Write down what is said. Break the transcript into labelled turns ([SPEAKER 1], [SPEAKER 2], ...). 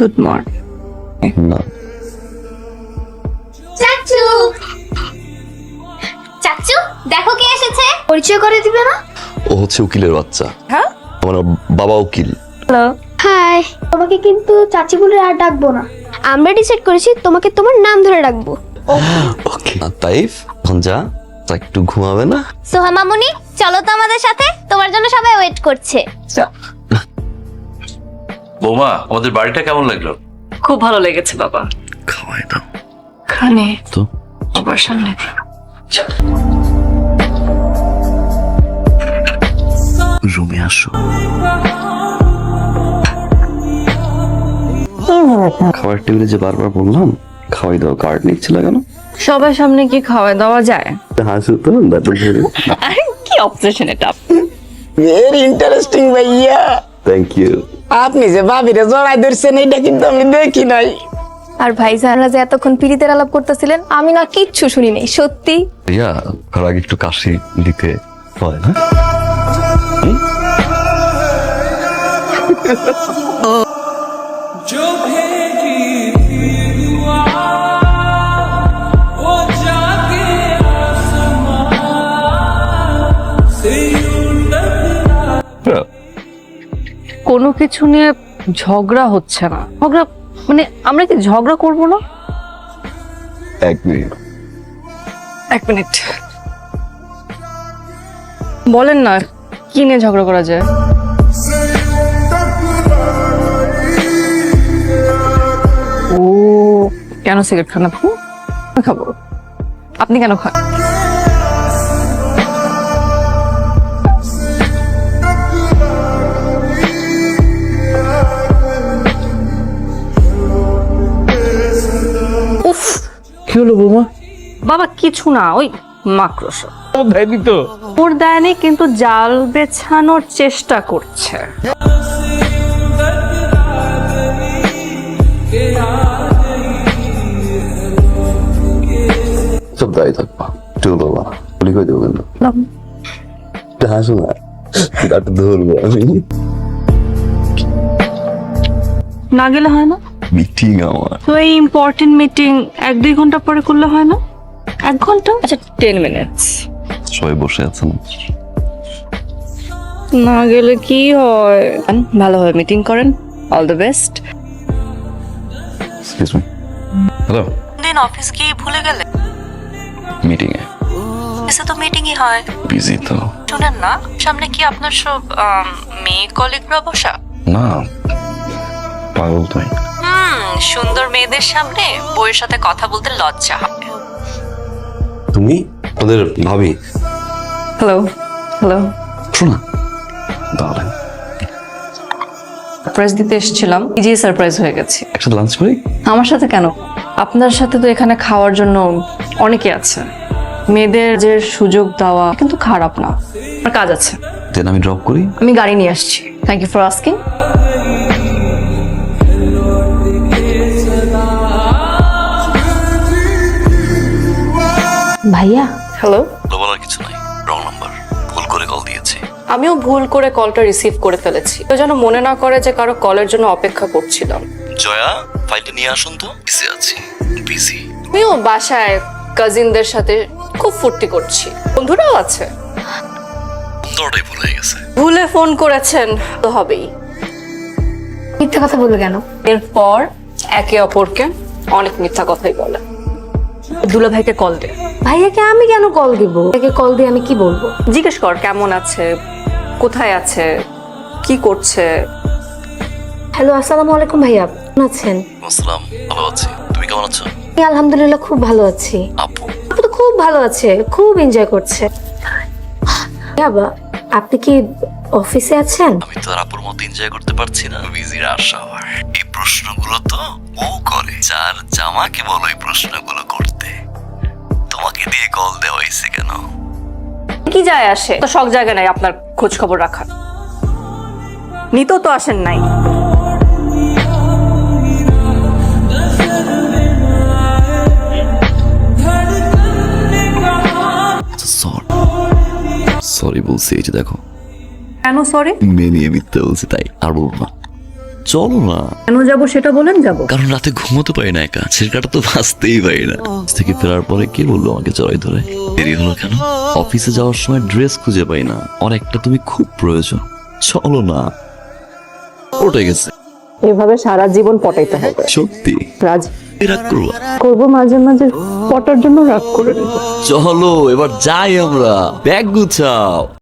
[SPEAKER 1] Good morning.
[SPEAKER 2] না
[SPEAKER 3] চাচু চাচু দেখো কে এসেছে, পরিচয় করে দিবে না?
[SPEAKER 2] ও হচ্ছে উকিলের বাচ্চা।
[SPEAKER 1] হ্যাঁ,
[SPEAKER 2] আমার বাবা উকিল।
[SPEAKER 1] হ্যালো।
[SPEAKER 3] হাই, তোমাকে কিন্তু চাচি বলে আর ডাকবো না, আমরা ডিসাইড করেছি তোমাকে তোমার নাম ধরে ডাকবো।
[SPEAKER 2] ওকে তাইফ, এখন যা একটু ঘুমাবে না?
[SPEAKER 3] সোহা মামুনি চলো তো আমাদের সাথে, তোমার জন্য সবাই ওয়েট করছে।
[SPEAKER 4] বৌমা, আমাদের বাড়িটা কেমন লাগলো?
[SPEAKER 1] খুব ভালো লেগেছে বাবা।
[SPEAKER 2] খাওয়াই দাও
[SPEAKER 1] খানে
[SPEAKER 2] তো।
[SPEAKER 1] আবার সামনে
[SPEAKER 2] রুমে আসো। খাবার টেবিলে যে বারবার বললাম খাওয়াই দাও, কার্ড নিচ্ছিল কেন?
[SPEAKER 1] সবার সামনে কি খাওয়া দাওয়া যায়?
[SPEAKER 2] হাসো তো, দাঁড়াতে ধরে।
[SPEAKER 1] আরে কি অবসেশন এটা।
[SPEAKER 5] ভেরি ইন্টারেস্টিং ভাইয়া।
[SPEAKER 2] Thank you.
[SPEAKER 5] আপনি যে ভাবিরে জড়াই ধরছেন এটা কিন্তু আমি দেখি নাই।
[SPEAKER 6] আর ভাইজানরা যে এতক্ষণ পিড়িতের আলাপ করতেছিলেন আমি না কিচ্ছু শুনি নাই, সত্যি।
[SPEAKER 2] ইয়া ঘর আগে একটু কাশি দিতে হয় না?
[SPEAKER 1] কোনো কিছু নিয়ে ঝগড়া হচ্ছে না। ঝগড়া মানে আমরা কি ঝগড়া করব না?
[SPEAKER 2] এক মিনিট।
[SPEAKER 1] এক মিনিট বলেন না, কি নিয়ে ঝগড়া করা যায়? ও কেন সিগারেট খান আপনি? আমি খাবো। আপনি কেন খান? উফ,
[SPEAKER 5] কি হলো বৌমা?
[SPEAKER 1] বাবা কিছু না, ওই মাকড়স
[SPEAKER 5] দেয়নি তো।
[SPEAKER 1] ওর দেয়নি, কিন্তু জাল বেছানোর চেষ্টা করছে।
[SPEAKER 2] সব দায়ী থাকবা, একটু বাবা বলি কই দেবো কিন্তু। হাসো না, দাঁড়াতে ধরবো আমি।
[SPEAKER 1] না গেলে হয় না?
[SPEAKER 2] মিটিং আমার।
[SPEAKER 1] তো এই ইম্পর্টেন্ট মিটিং 1-2 ঘন্টা পরে করলে হয় না? 1 ঘন্টা, আচ্ছা 10 মিনিটস।
[SPEAKER 2] সবাই বসে আছেন,
[SPEAKER 1] না গেলে কি হয়? ভালোভাবে মিটিং করেন। All the best.
[SPEAKER 2] Excuse me. Hello,
[SPEAKER 1] দিন অফিস গিয়ে ভুলে গেলে?
[SPEAKER 2] মিটিং এ
[SPEAKER 1] এসে তো মিটিংই হয়।
[SPEAKER 2] বিজি তো।
[SPEAKER 1] শুনেন না, সামনে কি আপনার সব মেয়ে কলিগরা বসা?
[SPEAKER 2] না, পাগল তুমি।
[SPEAKER 1] সুন্দর মেয়েদের সামনে বউয়ের সাথে কথা বলতে লজ্জা হবে।
[SPEAKER 2] তুমি ওদের ভাবি?
[SPEAKER 1] হ্যালো হ্যালো,
[SPEAKER 2] শোনা তাহলে
[SPEAKER 1] সারপ্রাইজ দিতে এসেছিলাম, ইজি সারপ্রাইজ হয়ে গেছে।
[SPEAKER 2] একসাথে লাঞ্চ করি?
[SPEAKER 1] আমার সাথে কেন? আপনার সাথে তো এখানে খাওয়ার জন্য অনেকে আছে। মেয়েদের যে সুযোগ দেওয়া কিন্তু খারাপ না। আমার কাজ আছে,
[SPEAKER 2] দেন আমি ড্রপ করি।
[SPEAKER 1] আমি গাড়ি নিয়ে আসছি। Thank you for asking.
[SPEAKER 6] ভাইয়া
[SPEAKER 1] হ্যালো,
[SPEAKER 2] বলার কিছু নাই, রং নাম্বার, ভুল করে কল দিয়েছি।
[SPEAKER 1] আমিও ভুল করে কলটা রিসিভ করে ফেলেছি। তো যেন মনে না করে যে কারো কলের জন্য অপেক্ষা করছিলাম।
[SPEAKER 2] জয়া, ফাইলটা নিয়ে আসুন তো। বিজি আছি, বিজি।
[SPEAKER 1] আমিও বাসায় কাজিনদের সাথে খুব ফুর্তি করছি, বন্ধুরাও আছে।
[SPEAKER 2] তোরটাই ভুল হয়ে গেছে।
[SPEAKER 1] ভুলে ফোন করেছেন তো হবেই।
[SPEAKER 6] মিথ্যা কথা বলবে কেন?
[SPEAKER 1] এরপর একে অপরকে অনেক মিথ্যা কথাই বলে। দুলা ভাইকে কল দে।
[SPEAKER 6] ভাইয়াকে আমি কেন কল দিব? ভাইয়াকে কল দিয়ে আমি কি বলবো?
[SPEAKER 1] জিজ্ঞেস কর কেমন আছে, কোথায় আছে, কি করছে।
[SPEAKER 6] হ্যালো, আসসালামু আলাইকুম ভাইয়া, কেমন আছেন?
[SPEAKER 2] আসসালাম, ভালো আছি। তুমি কেমন আছো?
[SPEAKER 6] আমি আলহামদুলিল্লাহ খুব ভালো আছি।
[SPEAKER 2] আপু?
[SPEAKER 6] আপু তো খুব ভালো আছে, খুব এনজয় করছে। বাবা, আপনি কি অফিসে আছেন?
[SPEAKER 2] আমি তো আর আপুর মতো এনজয় করতে পারছি না। বিজি রাশ আওয়ার। এই প্রশ্নগুলো তো ও করে, যার জামাকে বলো এই প্রশ্নগুলো করতে। তোমাকে দিয়ে কল দেওয়া হয়েছে কেন?
[SPEAKER 1] কি যায় আসে? তো সব জায়গায় নাই আপনার খোঁজ খবর রাখা। নিতেও তো আসেন নাই।
[SPEAKER 2] সরি বলছি, এই যে দেখো।
[SPEAKER 1] কেন সরি?
[SPEAKER 2] মেয়ে নিয়ে মিথ্যে বলছি, তাই আর বলবো না। চলো না।
[SPEAKER 1] কেন যাবো সেটা বলেন যাবো।
[SPEAKER 2] কারণ রাতে ঘুমোতে পারি না একা, ছেলেটা তো বাঁচতেই পারি না। অফিস থেকে ফেরার পরে কে বললো আমাকে জড়াই ধরে? দেরি হলো কেন? অফিসে যাওয়ার সময় ড্রেস খুঁজে পাই না, অনেকটা তুমি খুব প্রয়োজন। চলো না। ওঠে গেছে
[SPEAKER 1] এভাবে সারা জীবন পটাইতে হবে।
[SPEAKER 2] সত্যি।
[SPEAKER 1] রাজ
[SPEAKER 2] রাগ করবো?
[SPEAKER 1] করবো মাঝে মাঝে, পটার জন্য রাগ করে নেবো।
[SPEAKER 2] চলো এবার যাই আমরা, ব্যাগ গুছাও।